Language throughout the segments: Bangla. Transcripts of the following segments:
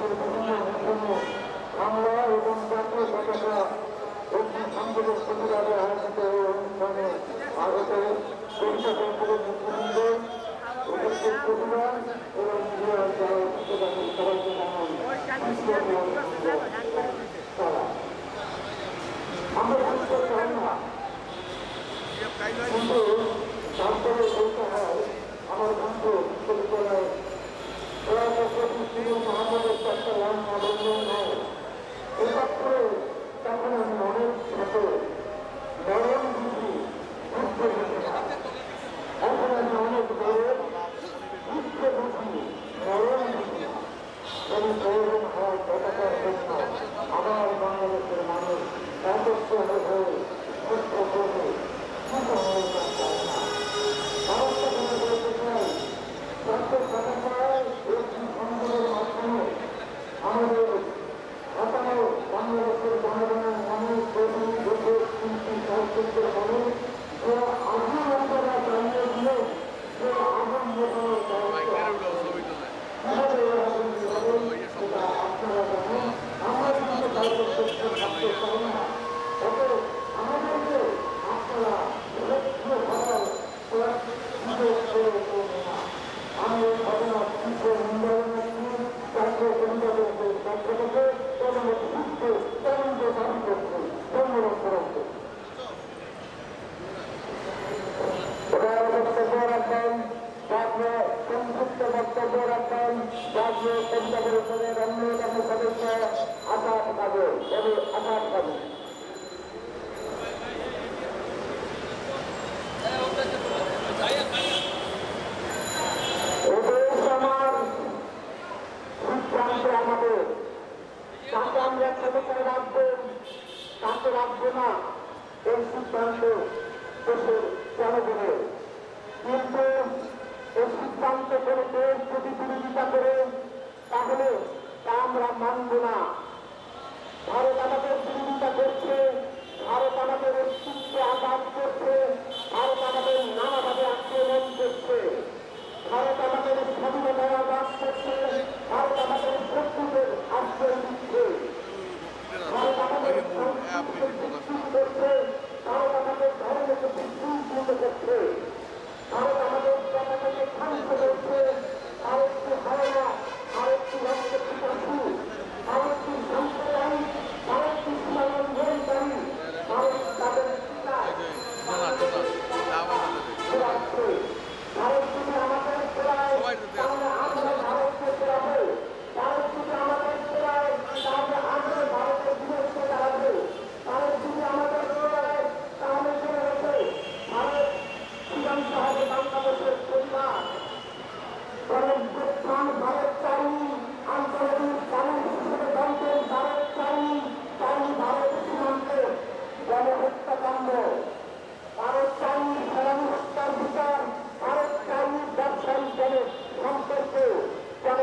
বাংলাদেশের বিভিন্ন অঞ্চলে বাংলা এবং জাতীয় পতাকা একটি সংযোগের প্রতিবাদে আয়োজিত এই অনুষ্ঠানে আগত কবিতা কেন্দ্রের নেতৃবৃন্দ উপস্থিত প্রতিভা এবং মিডিয়ার যারা উপস্থিত আছেন সবাইকে জানাই আমরা বুঝতে চাই না, কিন্তু তারপরে বলতে হয় আমার বন্ধু বিশ্ববিদ্যালয় মহানগরের একটা লাইন অবলম্বন হয়। এবার করে তখন আমি অনেক ছোট নরম বুঝি বুঝতে বুঝি না, এখন আমি অনেক বড় বুঝতে বুঝি নরম বুঝি। যদি প্রয়োজন হয় পতাকার জন্য আমার বাংলাদেশের মানুষ একত্র হয়ে সত্য করবে, কিন্তু হয়ে চায় না। ভারতকে মনে করতে চাই সত্য পতাকায় একটি সংযোগের মাধ্যমে আমাদের ঘটানো বাংলাদেশের জনগণের মনে তৈরি দেশের শিল্পী সাহিত্যের মনে যে আগুন আপনারা জানিয়ে দিলে যে আগুন বোঝানোর সেটা আপনারা জানেন। আমরা কিন্তু কাউকে চেষ্টা থাকতে পারি না, তবে আমাদেরকে আপনারা আমি এই ঘটনা শিল্পের মূল্যায়নের জাতীয় পরিবারের পক্ষ থেকে এবং শিল্পে তদন্ত দাবি করছে, ধন্যবাদ করাচ্ছে। বক্তব্য রাখবেন জাতীয় সংযুক্ত বক্তব্য রাখবেন জাতীয় কবিতা পরিষদের অন্যতম সদস্য আকাশ কাজে তবে আকাশ কাজে। আমাদের তাকে আমরা ক্ষমতায় রাখবো, তাকে রাখবো না, এই সিদ্ধান্ত দেশের জনগণের। কিন্তু এই সিদ্ধান্ত করে দেশ যদি বিরোধিতা করে তাহলে তা আমরা মানব না। ভারত আমাদের বিরোধিতা করছে, ভারত আমাদের অস্তিত্বে আঘাত করছে, ভারত আমাদের নানাভাবে আক্রমণ করছে, ভারত আমাদের স্বাধীনতায় আঘাত করছে, ভারত আমাদের শত্রুদের আশ্রয় দিচ্ছে, ভারত আমাদের সংস্কৃতিকে বিকৃত করছে, ভারত আমাদের ধর্মকে বিকৃত করছে, ভারত আমাদের জাতিকে ধ্বংস করছে। ভারতকে হয় না, ভারতকে রক্ত পিপাসু, ভারতকে সাম্প্রদায়িক, ভারতকে সীমালঙ্ঘনকারী, ভারত তাদের ভারত যদি আমাদের ফেরায় তাহলে আমরা ভারতকে ফেরাবো, ভারত যদি আমাদের ফেরায় তাহলে আমরা ভারতের বিরুদ্ধে দাঁড়াবো, ভারত যদি আমাদের ফেরায় তাহলে চলে গেছে ভারত চূড়ান্ত হবে বাংলাদেশের পরিবার। ভারত চাইনি, আন্তর্জাতিক কানুন হিসেবে জানতেন ভারত চাইনি, চাইনি ভারত সীমান্তে গণহত্যাকাণ্ড, ভারত চাইনি সেনানি হত্যার বিচার, ভারত চাইনি ব্যবসায়িক সম্পর্ক যেন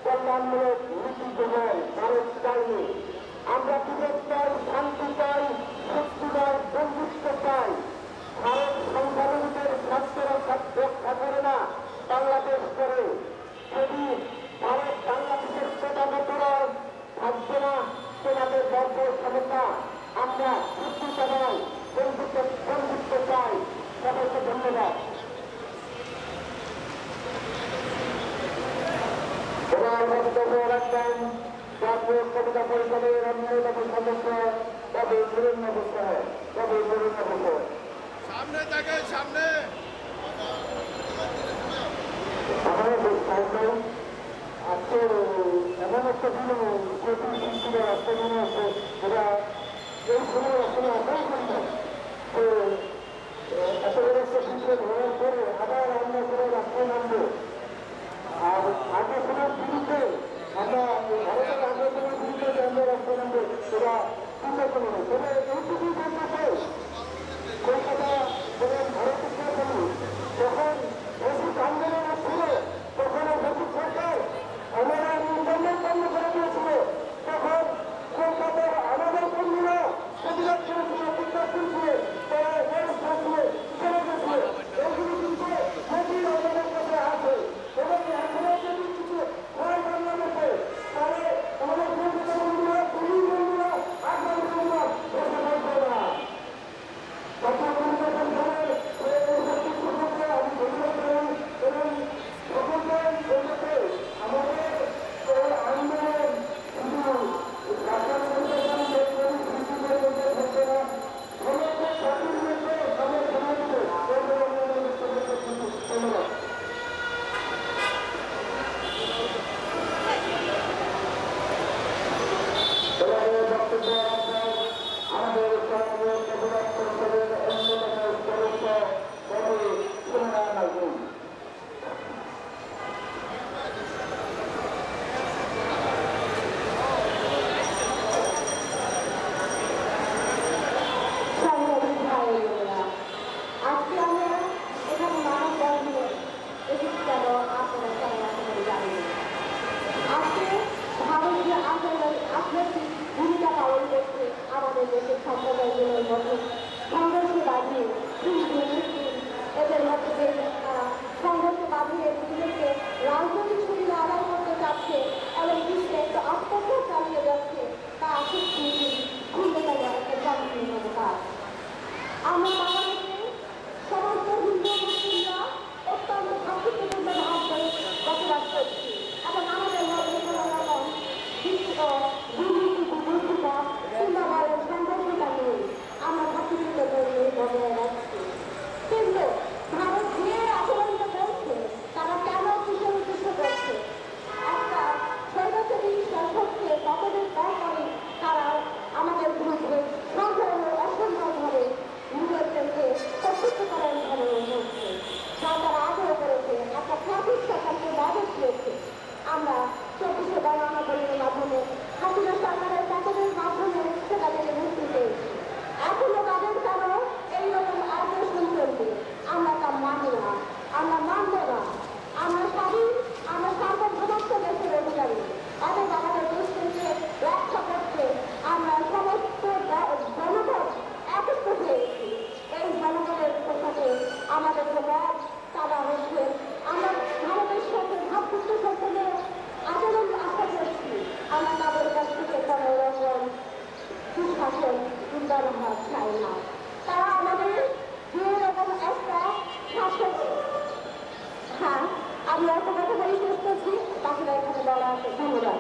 কল্যাণমূলক নীতি গ্রহণ, ভারত চাইনি। আমরা বিবেক চাই, শান্তি চাই, শক্তি চাই, বন্ধুত্ব চাই। ভারত সংখ্যালঘুদের স্বার্থের রক্ষা করে না, বাংলাদেশ করে। যদি ভারত বাংলাদেশের প্রধানমন্ত্রীরা থাকবে না, সেনাদের গর্ব ক্ষমতা, আমরা শত্রুতা নয়, বন্ধুত্ব চাই। সবাইকে ধন্যবাদ। বক্তব্য রাখবেন জাতীয় কবিতা পরিষদের অন্যতম সদস্য কবি সুরেন্দ্র হোসেন। কবি সুরেন্দ্র হোসেন সামনে থাকে, সামনে আজকে এমন একটা দিন শিল্পীরা রাস্তা মনে আছে যেটা এই সময় আসলে আশাই করি না। তো এত বড় একটা শিল্পে ধরার পরে আবার আমরা করে রাস্তায় নামবো। আর আগে সময় বিরুদ্ধে আমরা ভারতের আন্দোলনের বিরুদ্ধে যে আমরা রাস্তায় নামবো সেটা চিন্তা করি না। তবে এইটুকুই বলতে চাই, কলকাতা এবং ভারতের সরকার যখন বেশি আন্দোলন ছিল তখন ব্রিটিশ সরকার আমরা ইন্টারনেট বন্ধ করে দিয়েছিল, তখন কলকাতার আমাদের কর্মীরা প্রতিবাদ করেছিল, বিক্ষোভ করেছিল, তারা ব্যবস্থা ছিল, চলে গেছিল। এগুলি কিন্তু নদীর আমাদের কাছে আছে এবং এখনো যদি কিছু আমাদের দেশের সম্প্রদায়গুলোর মধ্যে সংঘর্ষ বাঁধিয়ে হিন্দু মুসলিম এদের মধ্যে যে সংঘর্ষ বাঁধিয়ে নিজেকে রাজনৈতিক সুবিধা আদায় করতে চাচ্ছে এবং বিশ্বে একটা অত্যাচার চালিয়ে যাচ্ছে তা সত্যি খুঁজে দেওয়া একটা জনপ্রিয় কাজ। আমরা বাংলাদেশে সমস্ত হিন্দু মুসলিমরা অত্যন্ত ভ্রাতৃত্বপূর্ণ ভাব করে বসবাস করছি এবং আমাদের মধ্যে কোনো রকম সংঘর্ষতা নেই, আমরা ভ্রাতৃত্ব বজায় রাখছি। কিন্তু ভারত যে আচরণটা করছে তারা কেন কিসের উদ্দেশ্য করছে? একটা স্বৈরাচারী শাসককে কতদিন পর পরে তারা আমাদের বিরুদ্ধে সম্পূর্ণ অসম্ভবভাবে নিজেদেরকে কর্তৃত্বকরণ ভাবে হচ্ছে, যা তারা আগ্রহ করেছে একটা ট্রাফিক সরকারকে মদত দিয়েছে। আমরা 24 গণআন্দোলনের মাধ্যমে হাসিনা সরকারের পতনের মাধ্যমে সেটা থেকে মুক্তি পেয়েছি। এখনো তাদের কেন এইরকম আগ্রাসন চলবে? আমরা তা মানি না, আমরা মানব না। আমরা স্বাধীন, আমরা সার্বভৌমত্ব দেশের অধিকারী। অতএব আমাদের দেশকে রক্ষা করতে আমরা সমস্ত জনগণ একত্র হয়েছি। এই জনগণের সাথে আমাদের যে মত তারা হচ্ছে আমরা ভারতের সাথে ভাতৃত্ব সম্পর্কে আচরণ আশা করছি। আমরা তাদের কাছ থেকে কোনো রকম সুশাসন সুন্দরভাব চাই না। তারা আমাদের যে রকম একটা শাসন, হ্যাঁ আমি একটা কথা বলে শেষ করছি, বাকিরা এখানে বলা আছে। ধন্যবাদ।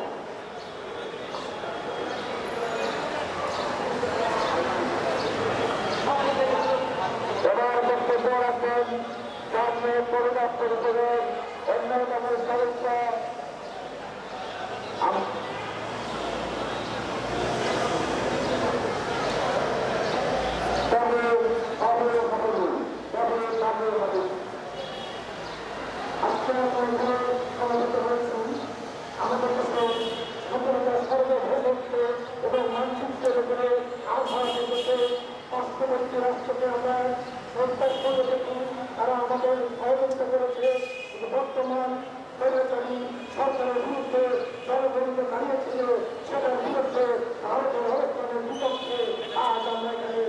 এবার বক্তব্য রাখবেন সামনে পরিবার পরিষদের অন্যতম সদস্য আমাদের কাছে সর্বভৌমত্ব এবং মানচিত্রের উপরে আহ্বান করতে পার্শ্ববর্তী রাষ্ট্রকে আমরা প্রত্যাখ্য করে দেখি, তারা আমাদের সহযোগিতা করেছে। বর্তমান স্বৈরাচারী সরকারের বিরুদ্ধে জনগণকে দাঁড়িয়েছিল, সেটার বিরুদ্ধে ভারতের অবস্থানের বিপক্ষে আজ আমরা এখানে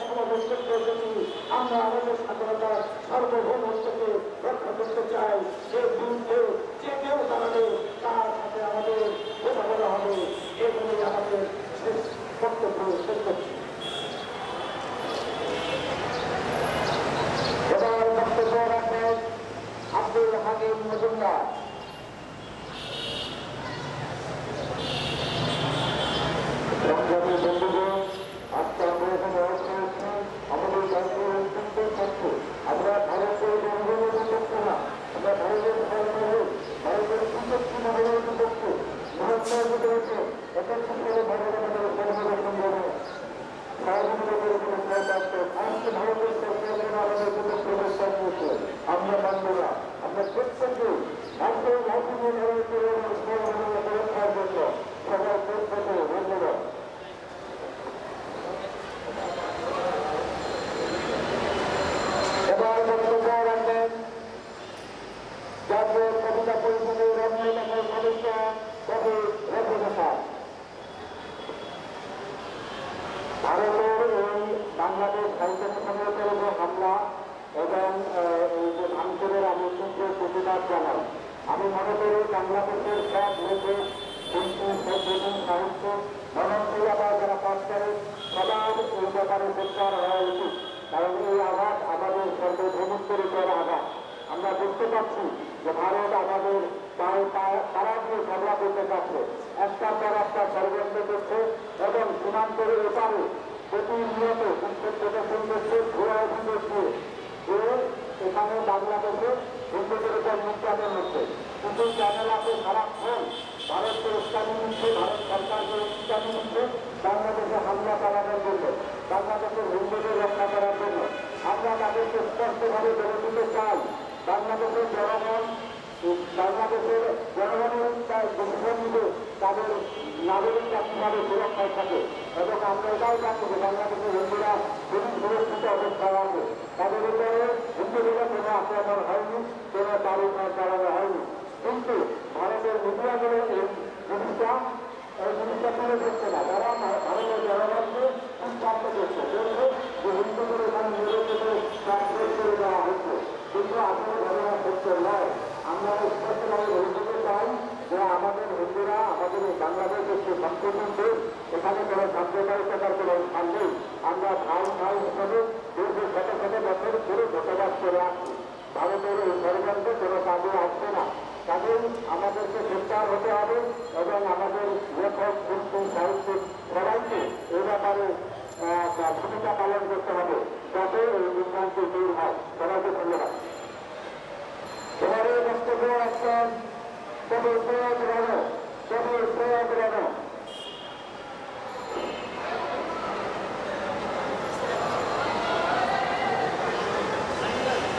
সমাবেশ করতে এসেছি। আমরা আমাদের স্বাধীনতা সার্বভৌমত্বকে রক্ষা করতে চাই। এর বিরুদ্ধে যে কেউ দাঁড়াবে তার সাথে আমাদের কথা বলা হবে। এগুলি আমাদের শেষ বক্তব্য শেষ করছি। এবার বক্তব্য রাখবেন আব্দুল হাকিম মজুমদার। বন্ধুগণ, আজকে আমরা এখানে আমাদের জাতীয় অত্যন্ত তথ্য আমরা ভারতের জনগণের পক্ষ না, আমরা ভারতের ভারতের সুন্দর নগরের পক্ষ মহাত্মা রয়েছে একত্রিত করে ভারতের সর্বদর্শন সহযোগিতা করে আজকে ভারতের সরকারের আমাদের প্রবেশ করেছে। আমরা মানব না, আমরা প্রত্যেকে ভারতের ভারতীয় রক্ষার জন্য সবাই প্রত্যেকে ধন্যবাদ। এবার বক্তব্য রাখবেন জাতীয় কবিতা পরিষদের অন্যতম সদস্য কবি রবীন্দ্রনাথ। ভারতের এই বাংলাদেশ সাহিত্য সংগঠনের উপর হামলা এবং এই যে ভাঙচুরের আমি তীব্র প্রতিবাদ জানাই। আমি মনে করি বাংলাদেশের সব লোকে শিল্পী সভ্যজন সাহিত্য মনন্ত্রী আবার যারা কাজ করে সবার এই ব্যাপারে সরকার হওয়া উচিত। কারণ এই আঘাত আমাদের সর্বভৌমত্বের উপর আঘাত। আমরা বুঝতে পারছি যে ভারত আমাদের তারা দিয়ে ঝগড়া করতে পারছে, একটার পর একটা ষড়যন্ত্র করছে এবং সীমান্তের এপারে প্রতিনিয়ত প্রদর্শন করছে, ঘোরাঘুরি করছে যে এখানে বাংলাদেশে হিন্দুদের উপর নির্যাতন হচ্ছে। কিন্তু চ্যানেল আছে সারাক্ষণ ভারতকে উস্কানি নিচ্ছে, ভারত সরকারকে উস্কানি নিচ্ছে বাংলাদেশে হামলা চালানোর জন্য, বাংলাদেশের হিন্দুদের রক্ষা করার জন্য। আমরা তাদেরকে স্পষ্টভাবে বলে দিতে চাই, বাংলাদেশের জনগণের ডিসিশন নিবে তাদের নাগরিকরা কিভাবে সুরক্ষায় থাকে। এবং আমরা এটাও জানি যে বাংলাদেশের হিন্দুরা খুবই সুরক্ষিত অবস্থায় আছে, তাদের উপরে হিন্দুদের কোনো আক্রমণ হয়নি, কোনো তার উপর চালানো হয়নি। কিন্তু ভারতের মিডিয়াগুলো এই জিনিসটা তুলে ধরছে না। তারা ভারতের জনগণকে আমাদের এই বাংলাদেশ একটি সম্পূর্ণ দেশ, এখানে কোনো সাম্প্রদায়িকতার কোনো স্থান নেই। আমরা ভাই ভাই হিসেবে দীর্ঘ শত শত বছর ধরে বসবাস করে আসছি। ভারতের এই ষড়যন্ত্র কোনো কাজে আসবে না। কাজেই আমাদেরকে গ্রেপ্তার হতে হবে এবং আমাদের লেখক শিল্পী সাহিত্যিক সবাইকে এই ব্যাপারে ভূমিকা পালন করতে হবে, যাতে এই বিভ্রান্তি দূর হয়। সবাইকে ধন্যবাদ। এবারে বক্তব্য রাখছেন কবি সৈয়দ রানা। কবি সৈয়দ রানা।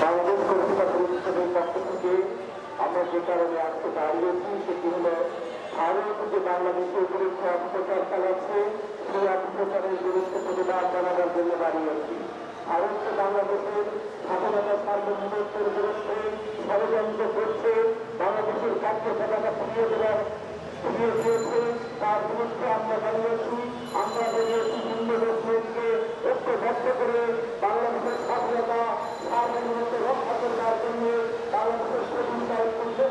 বাংলাদেশ কলকাতা পরিষদের পক্ষ থেকে আমরা যে কারণে আজকে দাঁড়িয়েছি সেটি হল ভারত যে বাংলাদেশের বিরুদ্ধে অপপ্রচার চালাচ্ছে, সেই অপপ্রচারের বিরুদ্ধে প্রতিবাদ জানাবার জন্য দাঁড়িয়েছি। ভারত বাংলাদেশের স্বাধীনতা সার্বভৌমত্বের বিরুদ্ধে ষড়যন্ত্র করছে, বাংলাদেশের কার্যকলাপ ফিরিয়ে দিয়েছে, তার বিরুদ্ধে আমরা দাঁড়িয়েছি। আমরা দাঁড়িয়েছি হিন্দু মুসলিমকে ঐক্যবদ্ধ করে বাংলাদেশের স্বাধীনতা সার্বভৌমত্ব রক্ষা করার জন্য বাংলাদেশের স্বাধীনতা ঐক্যে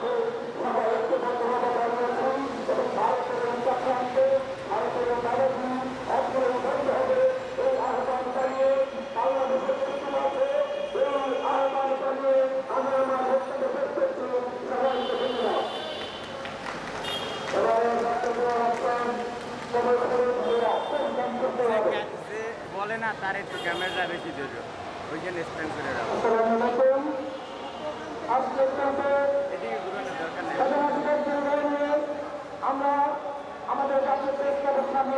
সবাই ঐক্যবদ্ধভাবে দাঁড়িয়েছি এবং ভারতের এই চক্রান্তে ভারতের দাদাজি অগ্রণী বন্ধ হবে এই আহ্বান জানিয়ে বাংলাদেশের প্রতিবাদে এই আহ্বান জানিয়ে আমরা আমার বক্তব্য শেষ করছি। সবাইকে ধন্যবাদ। এবারে বক্তব্য রাখছেন বলে না তার একটু ক্যামেরাটা বেশি দেব, ওইখানে স্ট্যান্ড করে রাখো। এদিকে ঘুরানোর দরকার নেই। আমরা আমাদের জাতীয় প্রেস ক্লাবের সামনে